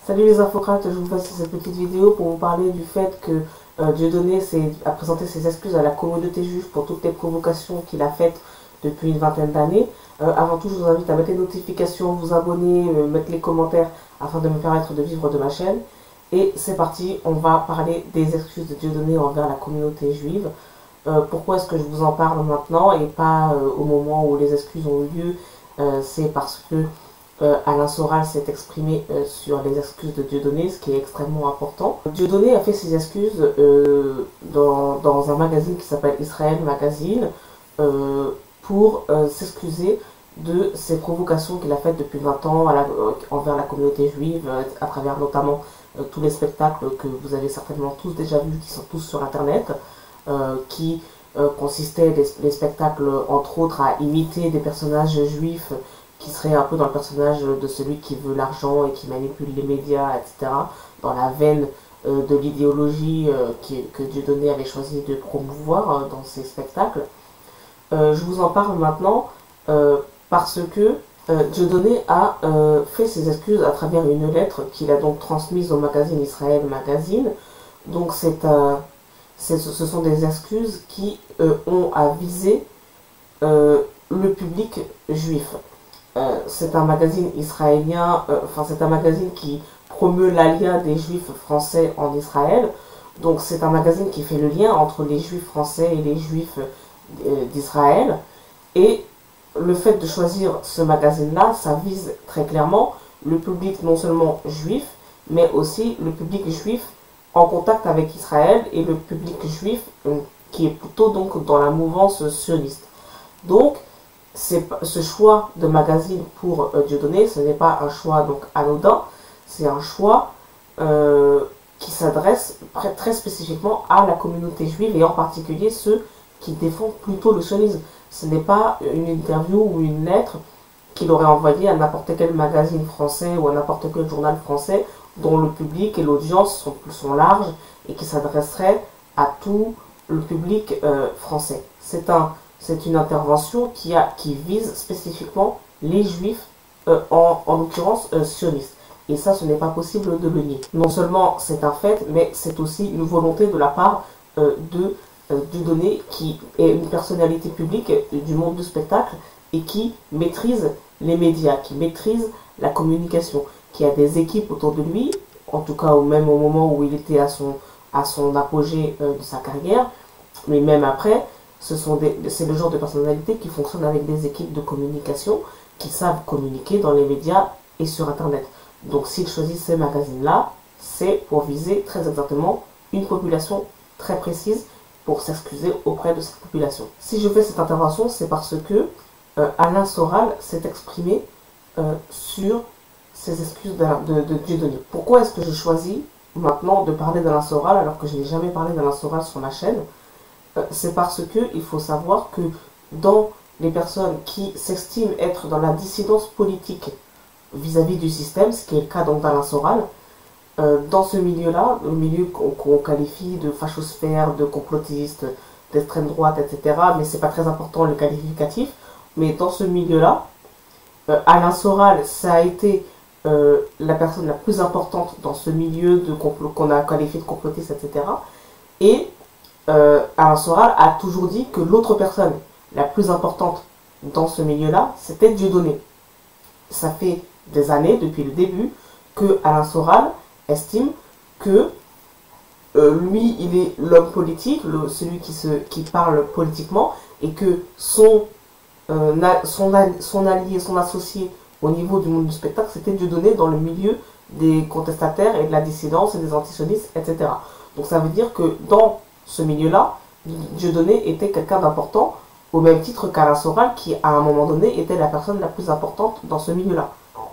Salut les infocrates, je vous fais cette petite vidéo pour vous parler du fait que Dieudonné a présenté ses excuses à la communauté juive pour toutes les provocations qu'il a faites depuis une vingtaine d'années. Avant tout, je vous invite à mettre les notifications, vous abonner, mettre les commentaires afin de me permettre de vivre de ma chaîne. Et c'est parti, on va parler des excuses de Dieudonné envers la communauté juive. Pourquoi est-ce que je vous en parle maintenant et pas au moment où les excuses ont eu lieu? C'est parce que Alain Soral s'est exprimé sur les excuses de Dieudonné, ce qui est extrêmement important. Dieudonné a fait ses excuses dans un magazine qui s'appelle Israël Magazine pour s'excuser de ces provocations qu'il a faites depuis 20 ans envers la communauté juive, à travers notamment tous les spectacles que vous avez certainement tous déjà vus, qui sont tous sur internet, qui consistaient, les spectacles entre autres, à imiter des personnages juifs qui serait un peu dans le personnage de celui qui veut l'argent et qui manipule les médias, etc., dans la veine de l'idéologie que Dieudonné avait choisi de promouvoir dans ses spectacles. Je vous en parle maintenant parce que Dieudonné a fait ses excuses à travers une lettre qu'il a donc transmise au magazine Israël Magazine. Donc ce sont des excuses qui ont à viser le public juif. C'est un magazine israélien, c'est un magazine qui promeut l'alliance des juifs français en Israël. Donc c'est un magazine qui fait le lien entre les juifs français et les juifs d'Israël. Et le fait de choisir ce magazine-là, ça vise très clairement le public non seulement juif, mais aussi le public juif en contact avec Israël et le public juif qui est plutôt donc dans la mouvance sioniste. Donc ce choix de magazine pour Dieudonné, ce n'est pas un choix donc anodin, c'est un choix qui s'adresse très spécifiquement à la communauté juive et en particulier ceux qui défendent plutôt le sionisme. Ce n'est pas une interview ou une lettre qu'il aurait envoyée à n'importe quel magazine français ou à n'importe quel journal français dont le public et l'audience sont larges et qui s'adresserait à tout le public français. C'est une intervention qui vise spécifiquement les juifs, en l'occurrence sionistes. Et ça, ce n'est pas possible de le nier. Non seulement c'est un fait, mais c'est aussi une volonté de la part de Dieudonné, qui est une personnalité publique du monde du spectacle et qui maîtrise les médias, qui maîtrise la communication, qui a des équipes autour de lui, en tout cas même au moment où il était à son apogée de sa carrière, mais même après. C'est le genre de personnalité qui fonctionne avec des équipes de communication qui savent communiquer dans les médias et sur internet. Donc s'il choisit ces magazines-là, c'est pour viser très exactement une population très précise, pour s'excuser auprès de cette population. Si je fais cette intervention, c'est parce que Alain Soral s'est exprimé sur ces excuses de Dieudonné. Pourquoi est-ce que je choisis maintenant de parler d'Alain Soral alors que je n'ai jamais parlé d'Alain Soral sur ma chaîne? C'est parce que il faut savoir que dans les personnes qui s'estiment être dans la dissidence politique vis-à-vis du système, ce qui est le cas donc d'Alain Soral, dans ce milieu-là, le milieu qu'on qualifie de fachosphère, de complotiste, d'extrême droite, etc., mais c'est pas très important le qualificatif, mais dans ce milieu-là, Alain Soral, ça a été la personne la plus importante dans ce milieu qu'on a qualifié de complotiste, etc., et Alain Soral a toujours dit que l'autre personne la plus importante dans ce milieu-là, c'était Dieudonné. Ça fait des années, depuis le début, que Alain Soral estime que lui, il est l'homme politique, celui qui parle politiquement, et que son allié, son associé au niveau du monde du spectacle, c'était Dieudonné dans le milieu des contestataires et de la dissidence et des antisionistes, etc. Donc ça veut dire que dans ce milieu-là, Dieudonné était quelqu'un d'important, au même titre qu'Alain Soral, qui à un moment donné était la personne la plus importante dans ce milieu-là.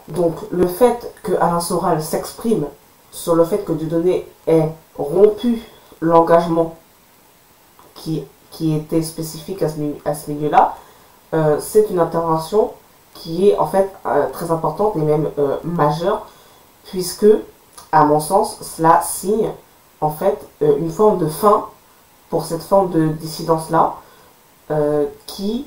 Donc le fait que Alain Soral s'exprime sur le fait que Dieudonné ait rompu l'engagement qui était spécifique à ce milieu-là, c'est une intervention qui est en fait très importante et même majeure, puisque, à mon sens, cela signe en fait une forme de fin pour cette forme de dissidence-là, qui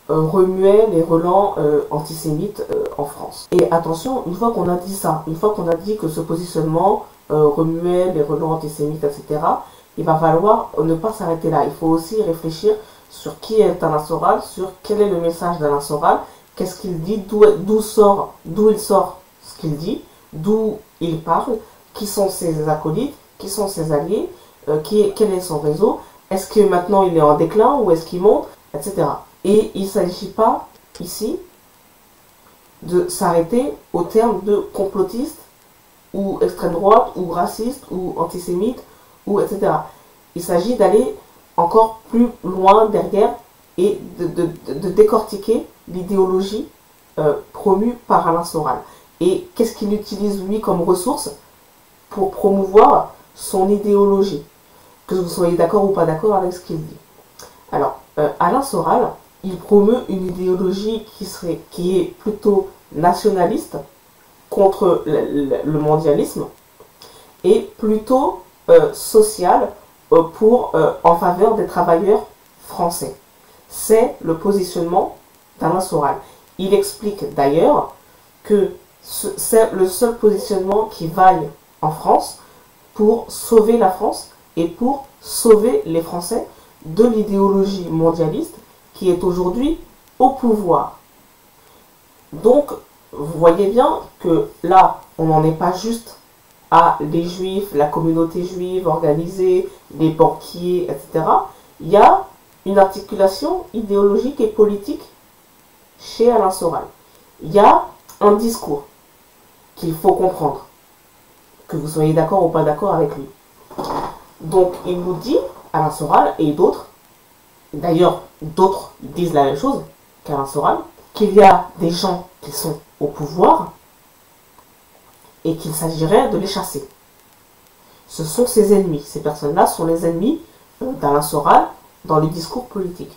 remuait les relents antisémites en France. Et attention, une fois qu'on a dit ça, une fois qu'on a dit que ce positionnement remuait les relents antisémites, etc., il va falloir ne pas s'arrêter là. Il faut aussi réfléchir sur qui est Alain Soral, sur quel est le message d'Alain Soral, qu'est-ce qu'il dit, d'où il sort ce qu'il dit, d'où il parle, qui sont ses acolytes, qui sont ses alliés, quel est son réseau, est-ce que maintenant il est en déclin ou est-ce qu'il monte, etc. Et il ne s'agit pas ici de s'arrêter au terme de complotiste ou extrême droite ou raciste ou antisémite ou etc. Il s'agit d'aller encore plus loin derrière et de décortiquer l'idéologie promue par Alain Soral. Et qu'est-ce qu'il utilise lui comme ressource pour promouvoir son idéologie, que vous soyez d'accord ou pas d'accord avec ce qu'il dit. Alors, Alain Soral, il promeut une idéologie qui est plutôt nationaliste contre le mondialisme et plutôt sociale en faveur des travailleurs français. C'est le positionnement d'Alain Soral. Il explique d'ailleurs que c'est le seul positionnement qui vaille en France pour sauver la France et pour sauver les Français de l'idéologie mondialiste qui est aujourd'hui au pouvoir. Donc, vous voyez bien que là, on n'en est pas juste à les juifs, la communauté juive organisée, les banquiers, etc. Il y a une articulation idéologique et politique chez Alain Soral. Il y a un discours qu'il faut comprendre, que vous soyez d'accord ou pas d'accord avec lui. Donc, il nous dit, Alain Soral et d'autres, d'ailleurs, d'autres disent la même chose qu'Alain Soral, qu'il y a des gens qui sont au pouvoir et qu'il s'agirait de les chasser. Ce sont ses ennemis. Ces personnes-là sont les ennemis d'Alain Soral dans le discours politique.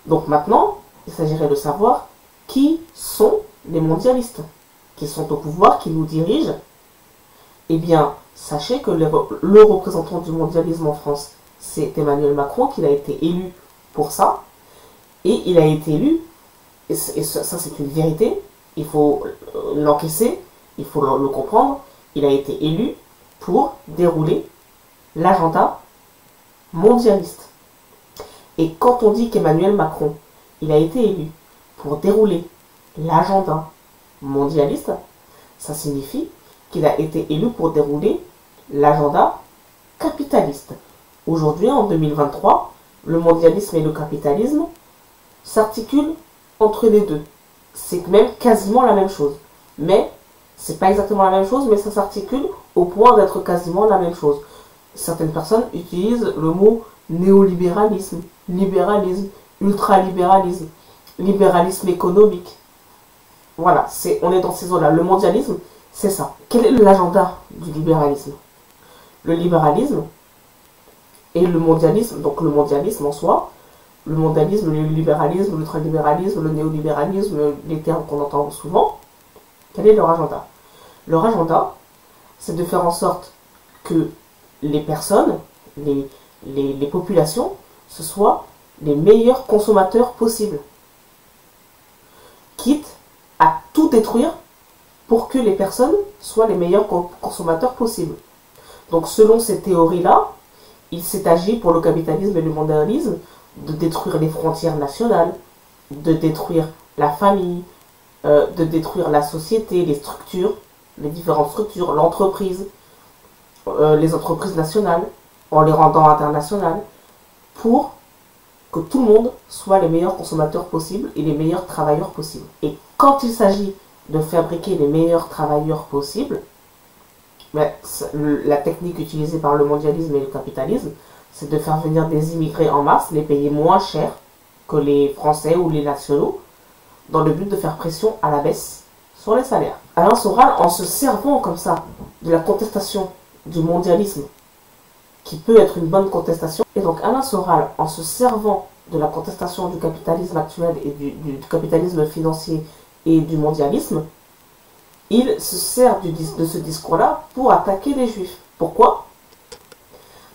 Donc maintenant, il s'agirait de savoir qui sont les mondialistes, qui sont au pouvoir, qui nous dirigent. Eh bien, sachez que le représentant du mondialisme en France, c'est Emmanuel Macron, qu'il a été élu pour ça. Et il a été élu, et ça c'est une vérité, il faut l'encaisser, il faut le comprendre, il a été élu pour dérouler l'agenda mondialiste. Et quand on dit qu'Emmanuel Macron, il a été élu pour dérouler l'agenda mondialiste, ça signifie qu'il a été élu pour dérouler l'agenda capitaliste. Aujourd'hui, en 2023, le mondialisme et le capitalisme s'articulent entre les deux. C'est même quasiment la même chose. Mais, c'est pas exactement la même chose, mais ça s'articule au point d'être quasiment la même chose. Certaines personnes utilisent le mot néolibéralisme, libéralisme, ultralibéralisme, libéralisme économique. Voilà, on est dans ces eaux-là. Le mondialisme, c'est ça. Quel est l'agenda du libéralisme? Le libéralisme et le mondialisme, donc le mondialisme en soi, le mondialisme, le libéralisme, l'ultralibéralisme, le néolibéralisme, les termes qu'on entend souvent, quel est leur agenda? Leur agenda, c'est de faire en sorte que les personnes, les populations, ce soient les meilleurs consommateurs possibles. Quitte à tout détruire pour que les personnes soient les meilleurs consommateurs possibles. Donc selon ces théories-là, il s'est agi pour le capitalisme et le mondialisme de détruire les frontières nationales, de détruire la famille, de détruire la société, les structures, les différentes structures, l'entreprise, les entreprises nationales, en les rendant internationales, pour que tout le monde soit les meilleurs consommateurs possibles et les meilleurs travailleurs possibles. Et quand il s'agit de fabriquer les meilleurs travailleurs possibles, la technique utilisée par le mondialisme et le capitalisme, c'est de faire venir des immigrés en masse, les payer moins cher que les Français ou les nationaux, dans le but de faire pression à la baisse sur les salaires. Alain Soral, en se servant comme ça de la contestation du mondialisme, qui peut être une bonne contestation, et donc Alain Soral, en se servant de la contestation du capitalisme actuel et du capitalisme financier et du mondialisme, il se sert de ce discours-là pour attaquer les juifs. Pourquoi?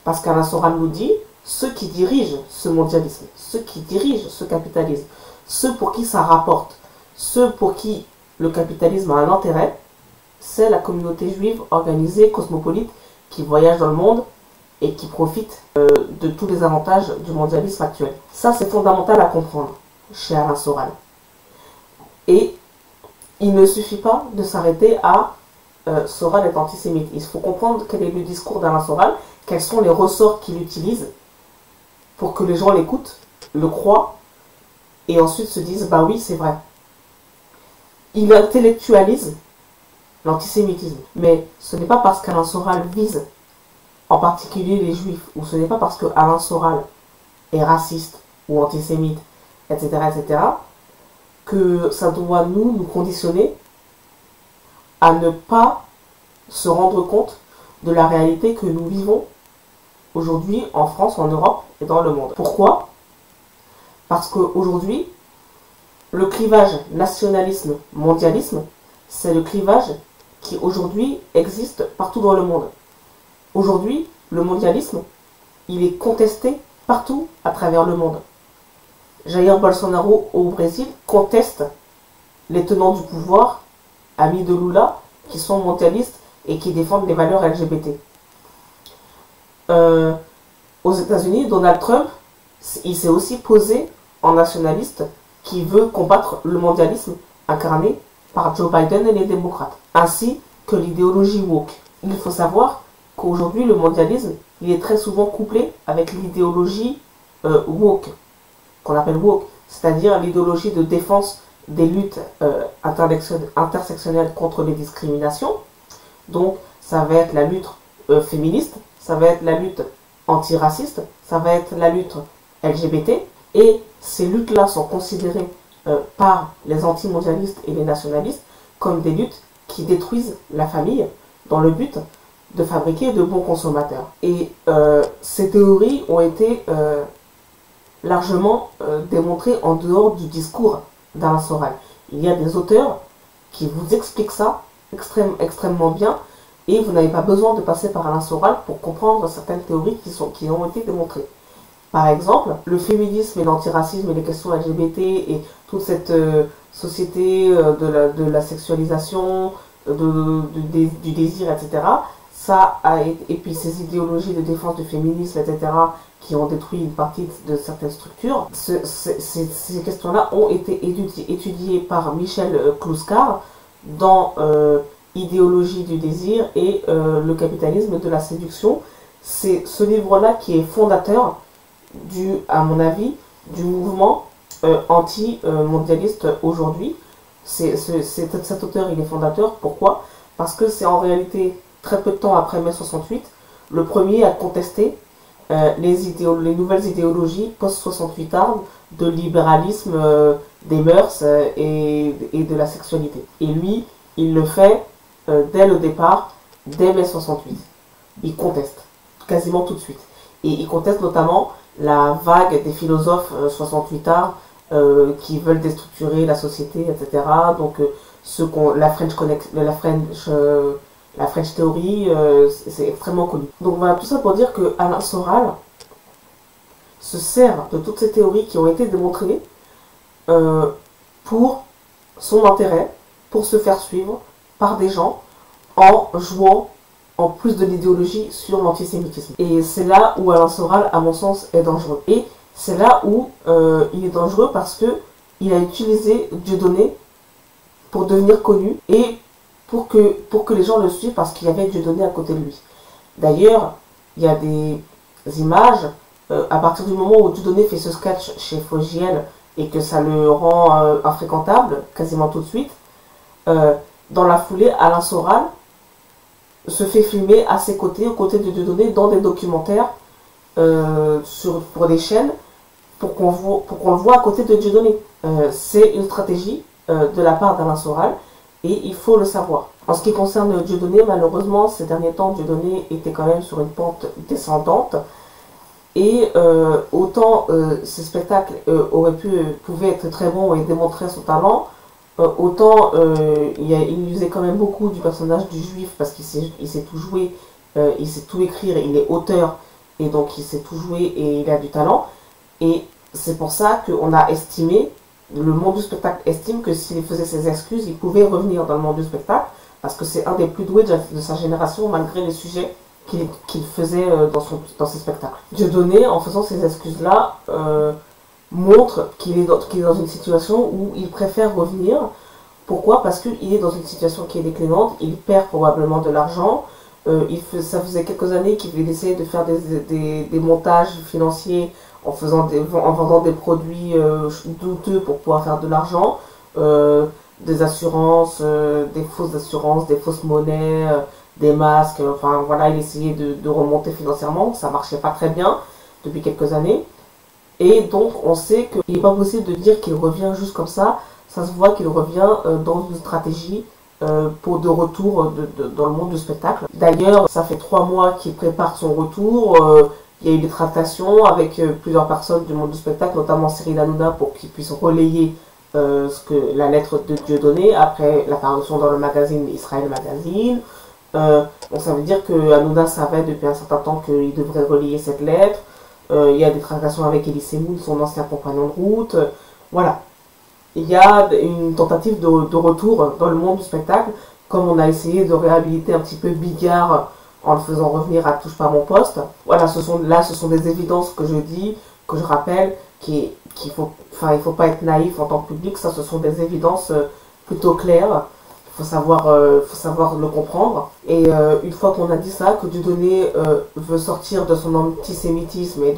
Parce qu'Alain Soral nous dit, ceux qui dirigent ce mondialisme, ceux qui dirigent ce capitalisme, ceux pour qui ça rapporte ceux pour qui le capitalisme a un intérêt, c'est la communauté juive organisée, cosmopolite, qui voyage dans le monde et qui profite de tous les avantages du mondialisme actuel. Ça, c'est fondamental à comprendre chez Alain Soral. Et il ne suffit pas de s'arrêter à Soral est antisémite. Il faut comprendre quel est le discours d'Alain Soral, quels sont les ressorts qu'il utilise pour que les gens l'écoutent, le croient, et ensuite se disent « bah oui, c'est vrai ». Il intellectualise l'antisémitisme. Mais ce n'est pas parce qu'Alain Soral vise en particulier les juifs, ou ce n'est pas parce qu'Alain Soral est raciste ou antisémite, etc., etc., que ça doit nous conditionner à ne pas se rendre compte de la réalité que nous vivons aujourd'hui en France, en Europe et dans le monde. Pourquoi? Parce qu'aujourd'hui, le clivage nationalisme-mondialisme, c'est le clivage qui aujourd'hui existe partout dans le monde. Aujourd'hui, le mondialisme, il est contesté partout à travers le monde. Jair Bolsonaro au Brésil conteste les tenants du pouvoir, amis de Lula, qui sont mondialistes et qui défendent les valeurs LGBT. Aux États-Unis, Donald Trump, il s'est aussi posé en nationaliste qui veut combattre le mondialisme incarné par Joe Biden et les démocrates, ainsi que l'idéologie woke. Il faut savoir qu'aujourd'hui, le mondialisme, il est très souvent couplé avec l'idéologie woke, qu'on appelle woke, c'est-à-dire l'idéologie de défense des luttes intersectionnelles contre les discriminations. Donc, ça va être la lutte féministe, ça va être la lutte antiraciste, ça va être la lutte LGBT, et ces luttes-là sont considérées par les anti-mondialistes et les nationalistes comme des luttes qui détruisent la famille dans le but de fabriquer de bons consommateurs. Et ces théories ont été largement démontrées en dehors du discours d'Alain Soral. Il y a des auteurs qui vous expliquent ça extrêmement bien, et vous n'avez pas besoin de passer par Alain Soral pour comprendre certaines théories qui ont été démontrées. Par exemple, le féminisme et l'antiracisme et les questions LGBT et toute cette société de la sexualisation, du désir, etc., ça a été, et puis ces idéologies de défense du féminisme, etc., qui ont détruit une partie de certaines structures, ces questions-là ont été étudiées par Michel Clouscar dans Idéologie du désir et le capitalisme de la séduction. C'est ce livre-là qui est fondateur à mon avis, du mouvement anti-mondialiste aujourd'hui. Cet auteur, il est fondateur. Pourquoi? Parce que c'est en réalité, très peu de temps après mai 68, le premier à contester les nouvelles idéologies post-68 de libéralisme des mœurs et de la sexualité. Et lui, il le fait dès le départ, dès mai 68. Il conteste, quasiment tout de suite. Et il conteste notamment la vague des philosophes 68ards qui veulent déstructurer la société, etc. Donc la French Theory, c'est extrêmement connu. Donc voilà, tout ça pour dire que Alain Soral se sert de toutes ces théories qui ont été démontrées pour son intérêt, pour se faire suivre par des gens en jouant en plus de l'idéologie sur l'antisémitisme. Et c'est là où Alain Soral, à mon sens, est dangereux. Et c'est là où il est dangereux parce que il a utilisé Dieudonné pour devenir connu et pour que les gens le suivent parce qu'il y avait Dieudonné à côté de lui. D'ailleurs, il y a des images, à partir du moment où Dieudonné fait ce sketch chez Fogiel et que ça le rend infréquentable, quasiment tout de suite, dans la foulée, Alain Soral se fait filmer à ses côtés, aux côtés de Dieudonné, dans des documentaires pour des chaînes, pour qu'on le voit à côté de Dieudonné. C'est une stratégie de la part d'Alain Soral, et il faut le savoir. En ce qui concerne Dieudonné, malheureusement, ces derniers temps, Dieudonné était quand même sur une pente descendante, et autant ces spectacles pouvaient être très bons et démontrer son talent, autant il usait quand même beaucoup du personnage du juif parce qu'il sait tout jouer, il sait tout écrire, il est auteur et donc il sait tout jouer et il a du talent. Et c'est pour ça qu'on a estimé le monde du spectacle estime que s'il faisait ses excuses, il pouvait revenir dans le monde du spectacle, parce que c'est un des plus doués de sa génération, malgré les sujets qu'il faisait dans ses spectacles. Dieudonné, en faisant ces excuses-là, montre qu'il est dans une situation où il préfère revenir. Pourquoi? Parce qu'il est dans une situation qui est déclinante, il perd probablement de l'argent. Ça faisait quelques années qu'il essayait de faire des montages financiers en vendant des produits douteux pour pouvoir faire de l'argent, des assurances, des fausses assurances, des fausses monnaies, des masques, enfin voilà, il essayait de remonter financièrement, ça marchait pas très bien depuis quelques années. Et donc on sait qu'il n'est pas possible de dire qu'il revient juste comme ça se voit qu'il revient dans une stratégie de retour dans le monde du spectacle. D'ailleurs, ça fait 3 mois qu'il prépare son retour. Il y a eu des tractations avec plusieurs personnes du monde du spectacle, notamment Cyril Hanouna, pour qu'il puisse relayer la lettre de Dieudonné après la parution dans le magazine Israël Magazine. Donc ça veut dire que Hanouna savait depuis un certain temps qu'il devrait relayer cette lettre. Il y a des tractations avec Elie Semoun, son ancien compagnon de route. Voilà. Il y a une tentative de retour dans le monde du spectacle, comme on a essayé de réhabiliter un petit peu Bigard en le faisant revenir à Touche pas mon poste. Voilà, ce sont des évidences que je dis, que je rappelle, il faut pas être naïf en tant que public, ce sont des évidences plutôt claires. Il faut savoir le comprendre. Et une fois qu'on a dit ça, que Dieudonné veut sortir de son antisémitisme et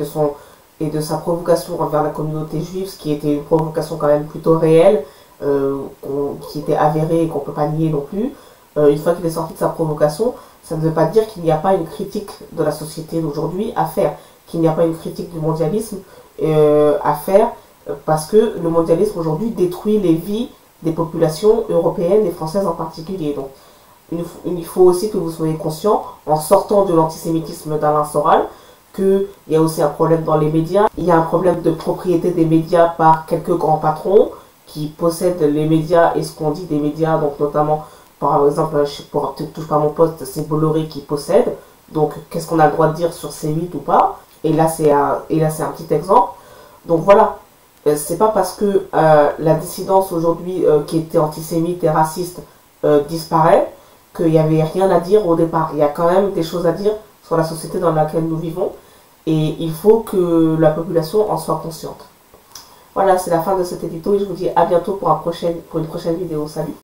de sa provocation envers la communauté juive, ce qui était une provocation quand même plutôt réelle, qui était avérée et qu'on ne peut pas nier non plus. Une fois qu'il est sorti de sa provocation, ça ne veut pas dire qu'il n'y a pas une critique de la société d'aujourd'hui à faire, qu'il n'y a pas une critique du mondialisme à faire, parce que le mondialisme aujourd'hui détruit les vies des populations européennes et françaises en particulier. Donc il faut aussi que vous soyez conscient, en sortant de l'antisémitisme d'Alain Soral, qu'il y a aussi un problème dans les médias. Il y a un problème de propriété des médias par quelques grands patrons qui possèdent les médias et ce qu'on dit des médias, donc notamment, par exemple, pour Touche pas mon poste, c'est Bolloré qui possède. Donc, qu'est-ce qu'on a le droit de dire sur C8 ou pas? Et là, c'est un petit exemple. Donc voilà, c'est pas parce que la dissidence aujourd'hui qui était antisémite et raciste disparaît qu'il n'y avait rien à dire au départ. Il y a quand même des choses à dire sur la société dans laquelle nous vivons. Et il faut que la population en soit consciente. Voilà, c'est la fin de cet édito et je vous dis à bientôt pour une prochaine vidéo. Salut!